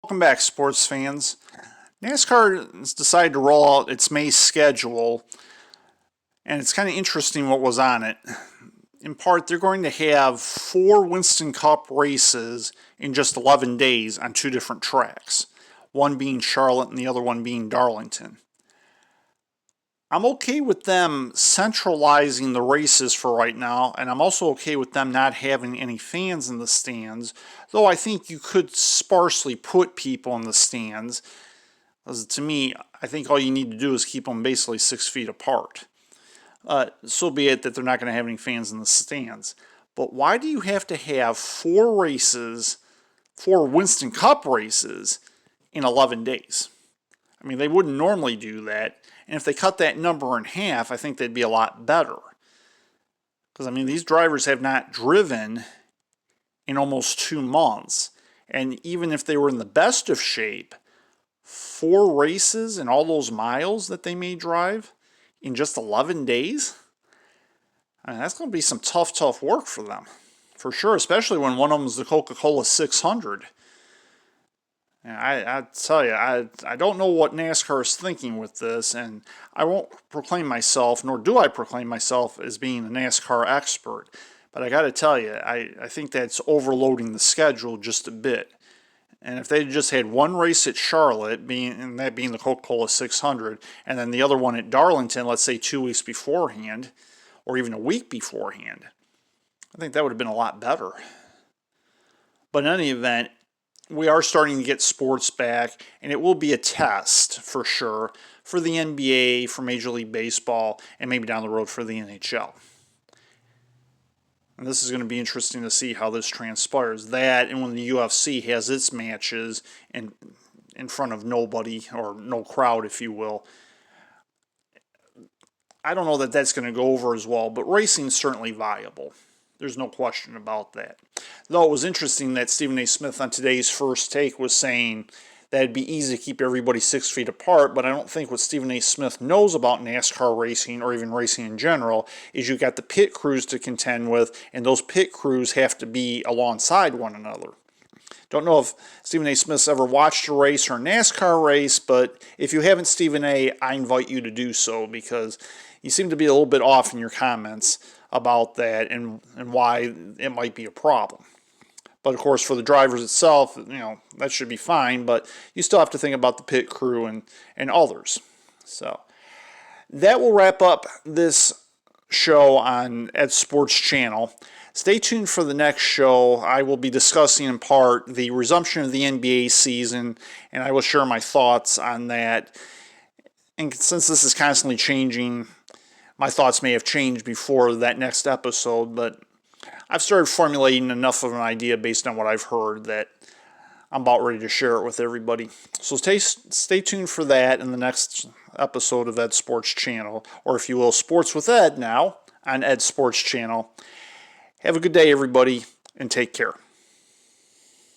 Welcome back, sports fans. NASCAR has decided to roll out its May schedule, and it's kind of interesting what was on it. In part, they're going to have 4 Winston Cup races in just 11 days on 2 different tracks, one being Charlotte and the other one being Darlington. I'm okay with them centralizing the races for right now, and I'm also okay with them not having any fans in the stands, though I think you could sparsely put people in the stands. Because to me, I think all you need to do is keep them basically 6 feet apart. So be it that they're not going to have any fans in the stands. But why do you have to have 4 races, 4 Winston Cup races, in 11 days? I mean, they wouldn't normally do that. And if they cut that number in half, I think they'd be a lot better. Because, I mean, these drivers have not driven in almost 2 months. And even if they were in the best of shape, 4 races and all those miles that they may drive in just 11 days? I mean, that's going to be some tough work for them. For sure, especially when one of them is the Coca-Cola 600. And I tell you, I don't know what NASCAR is thinking with this, and I won't proclaim myself, nor do I proclaim myself as being a NASCAR expert. But I got to tell you, I think that's overloading the schedule just a bit. And if they just had one race at Charlotte, and that being the Coca-Cola 600, and then the other one at Darlington, let's say 2 weeks beforehand, or even a week beforehand, I think that would have been a lot better. But in any event, we are starting to get sports back, and it will be a test for sure for the NBA, for Major League Baseball, and maybe down the road for the NHL. And this is going to be interesting to see how this transpires. That, and when the UFC has its matches in front of nobody, or no crowd, if you will. I don't know that that's going to go over as well, but racing's certainly viable. There's no question about that. Though it was interesting that Stephen A. Smith on today's First Take was saying that it'd be easy to keep everybody 6 feet apart, but I don't think what Stephen A. Smith knows about NASCAR racing, or even racing in general, is you've got the pit crews to contend with, and those pit crews have to be alongside one another. Don't know if Stephen A. Smith's ever watched a race or a NASCAR race, but if you haven't, Stephen A., I invite you to do so, because you seem to be a little bit off in your comments about that and why it might be a problem. But of course, for the drivers itself, that should be fine, but you still have to think about the pit crew and others. So that will wrap up this show on Ed Sports Channel. Stay tuned for the next show. I will be discussing in part the resumption of the NBA season, and I will share my thoughts on that. And since this is constantly changing, my thoughts may have changed before that next episode, but I've started formulating enough of an idea based on what I've heard that I'm about ready to share it with everybody. So stay tuned for that in the next episode of Ed Sports Channel, or if you will, Sports with Ed now on Ed Sports Channel. Have a good day, everybody, and take care.